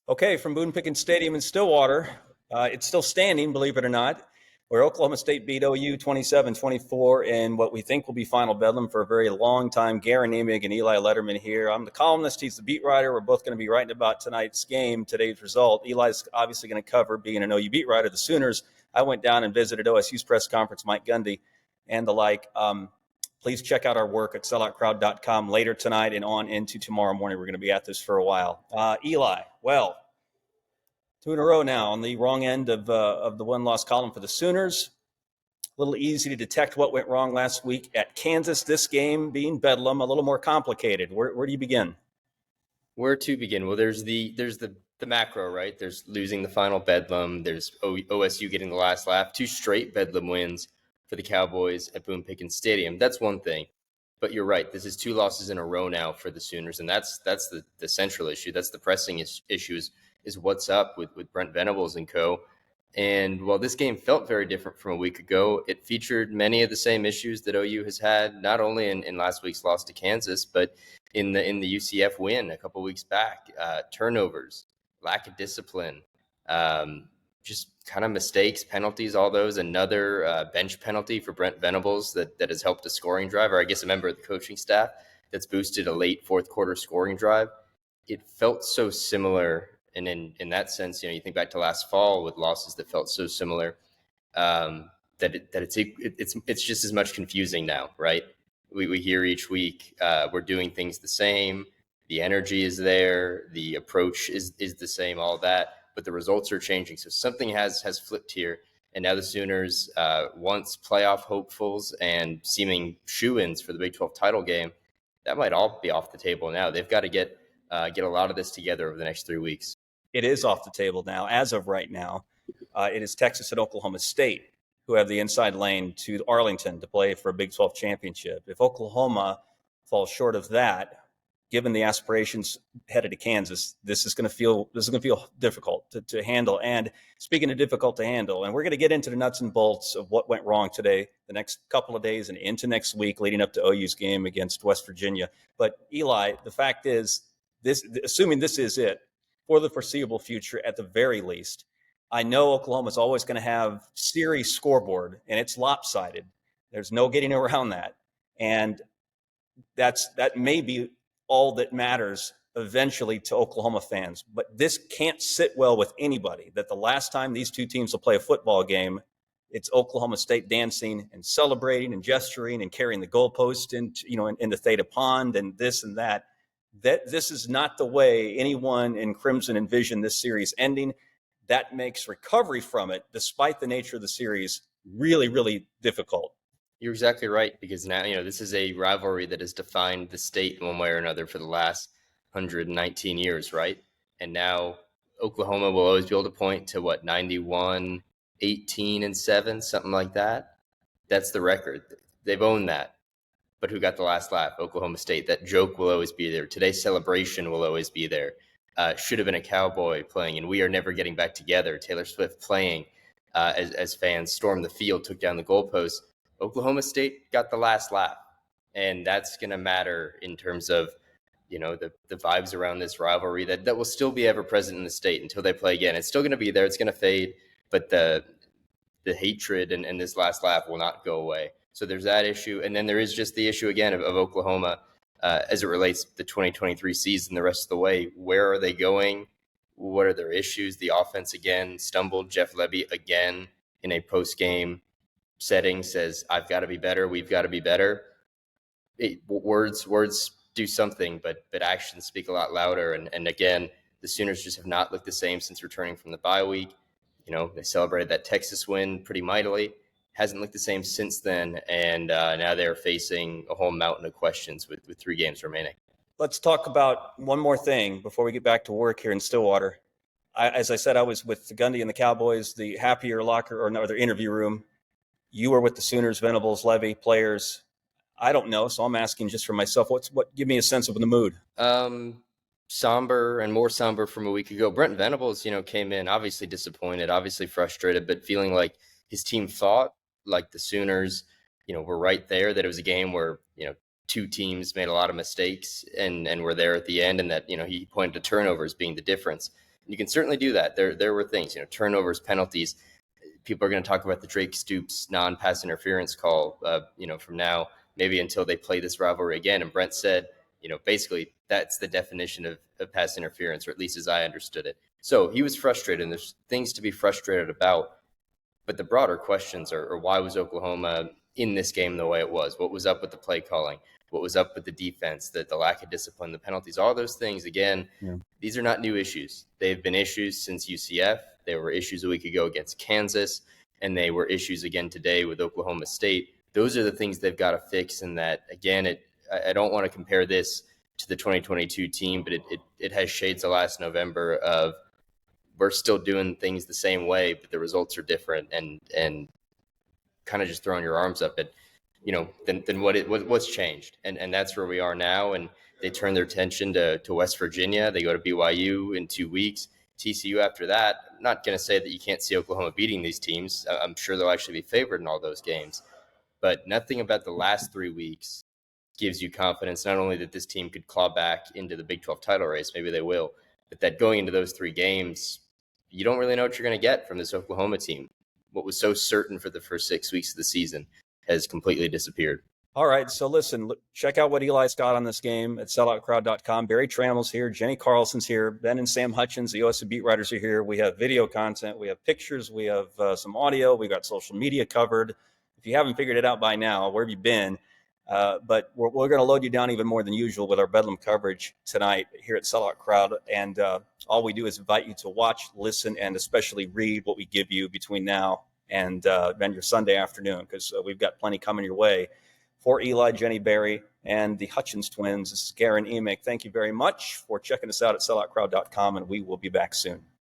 Okay, from Boone Pickens Stadium in Stillwater, it's still standing, believe it or not, where Oklahoma State beat OU 27-24 in what we think will be final bedlam for a very long time. Guerin, Emig, and Eli Lederman here. I'm the columnist. He's the beat writer. We're both going to be writing about tonight's game, today's result. Eli's obviously going to cover, being an OU beat writer, the Sooners. I went down and visited OSU's press conference, Mike Gundy, and the like. Please check out our work at selloutcrowd.com later tonight and on into tomorrow morning. We're going to be at this for a while. Eli, well, 2 in a row now on the wrong end of the one-loss column for the Sooners. A little easy to detect what went wrong last week at Kansas. This game being bedlam, a little more complicated. Where do you begin? Where to begin? Well, there's the macro, right? There's losing the final bedlam. There's OSU getting the last laugh. 2 straight bedlam wins for the Cowboys at Boone Pickens Stadium. That's one thing. But you're right. This is 2 losses in a row now for the Sooners, and that's the central issue. That's the pressing issue is what's up with Brent Venables and co. And while this game felt very different from a week ago, it featured many of the same issues that OU has had, not only in last week's loss to Kansas, but in the UCF win a couple weeks back. Turnovers, lack of discipline, just kind of mistakes, penalties, all those. Another bench penalty for Brent Venables that has helped a scoring drive, or I guess a member of the coaching staff that's boosted a late fourth quarter scoring drive. It felt so similar. And in that sense, you think back to last fall with losses that felt so similar, that it's just as much confusing now, right? We hear each week we're doing things the same, the energy is there, the approach is the same, all that, but the results are changing. So something has flipped here, and now the Sooners, once playoff hopefuls and seeming shoo-ins for the Big 12 title game, that might all be off the table now. They've got to get a lot of this together over the next 3 weeks. It is off the table now. As of right now, it is Texas and Oklahoma State who have the inside lane to Arlington to play for a Big 12 championship. If Oklahoma falls short of that, given the aspirations headed to Kansas, this is going to feel difficult to handle. And speaking of difficult to handle, and we're going to get into the nuts and bolts of what went wrong today, the next couple of days and into next week, leading up to OU's game against West Virginia. But Eli, the fact is, assuming this is it for the foreseeable future, at the very least, I know Oklahoma's always going to have series scoreboard, and it's lopsided. There's no getting around that. And that may be all that matters eventually to Oklahoma fans. But this can't sit well with anybody, that the last time these 2 teams will play a football game, it's Oklahoma State dancing and celebrating and gesturing and carrying the goalpost into Theta Pond and this and that. That this is not the way anyone in Crimson envisioned this series ending. That makes recovery from it, despite the nature of the series, really, really difficult. You're exactly right, because now, this is a rivalry that has defined the state one way or another for the last 119 years, right? And now Oklahoma will always be able to point to 91, 18, and 7, something like that. That's the record. They've owned that. But who got the last laugh? Oklahoma State. That joke will always be there. Today's celebration will always be there. Should have been a Cowboy playing, and we are never getting back together. Taylor Swift playing as fans stormed the field, took down the goalposts. Oklahoma State got the last laugh, and that's going to matter in terms of the vibes around this rivalry that will still be ever present in the state until they play again. It's still going to be there. It's going to fade, but the hatred and this last laugh will not go away. So there's that issue. And then there is just the issue again of Oklahoma as it relates to the 2023 season, the rest of the way. Where are they going? What are their issues? The offense again stumbled. Jeff Lebby again in a post-game setting says, I've got to be better. We've got to be better. Words do something, but actions speak a lot louder. And again, the Sooners just have not looked the same since returning from the bye week. They celebrated that Texas win pretty mightily. Hasn't looked the same since then, and now they're facing a whole mountain of questions with 3 games remaining. Let's talk about one more thing before we get back to work here in Stillwater. As I said, I was with Gundy and the Cowboys, the happier locker or no, their interview room. You were with the Sooners, Venables, Levy, players. I don't know, so I'm asking just for myself. Give me a sense of the mood. Somber and more somber from a week ago. Brent Venables, came in obviously disappointed, obviously frustrated, but feeling like his team fought, like the Sooners, were right there, that it was a game where, 2 teams made a lot of mistakes and were there at the end, and that, he pointed to turnovers being the difference. You can certainly do that. There were things, turnovers, penalties. People are going to talk about the Drake Stoops non-pass interference call, from now maybe until they play this rivalry again. And Brent said, basically that's the definition of pass interference, or at least as I understood it. So he was frustrated, and there's things to be frustrated about. But the broader questions are why was Oklahoma in this game the way it was? What was up with the play calling? What was up with the defense, the lack of discipline, the penalties, all those things? Again, These are not new issues. They've been issues since UCF. There were issues a week ago against Kansas, and they were issues again today with Oklahoma State. Those are the things they've got to fix. And that, again, I don't want to compare this to the 2022 team, but it has shades of last November of we're still doing things the same way, but the results are different, and kind of just throwing your arms up at, then what's changed. And that's where we are now. And they turn their attention to West Virginia. They go to BYU in 2 weeks, TCU after that. I'm not going to say that you can't see Oklahoma beating these teams. I'm sure they'll actually be favored in all those games, but nothing about the last 3 weeks gives you confidence, not only that this team could claw back into the Big 12 title race, maybe they will, but that going into those 3 games, you don't really know what you're going to get from this Oklahoma team. What was so certain for the first 6 weeks of the season has completely disappeared. All right, so listen, check out what Eli's got on this game at selloutcrowd.com. Barry Trammell's here, Jenny Carlson's here, Ben and Sam Hutchins, the OSU beat writers are here. We have video content, we have pictures, we have some audio, we got social media covered. If you haven't figured it out by now, where have you been? But we're going to load you down even more than usual with our Bedlam coverage tonight here at Sellout Crowd. And all we do is invite you to watch, listen, and especially read what we give you between now and your Sunday afternoon, because we've got plenty coming your way. For Eli, Jenny, Barry, and the Hutchins twins, this is Guerin, Emig. Thank you very much for checking us out at selloutcrowd.com, and we will be back soon.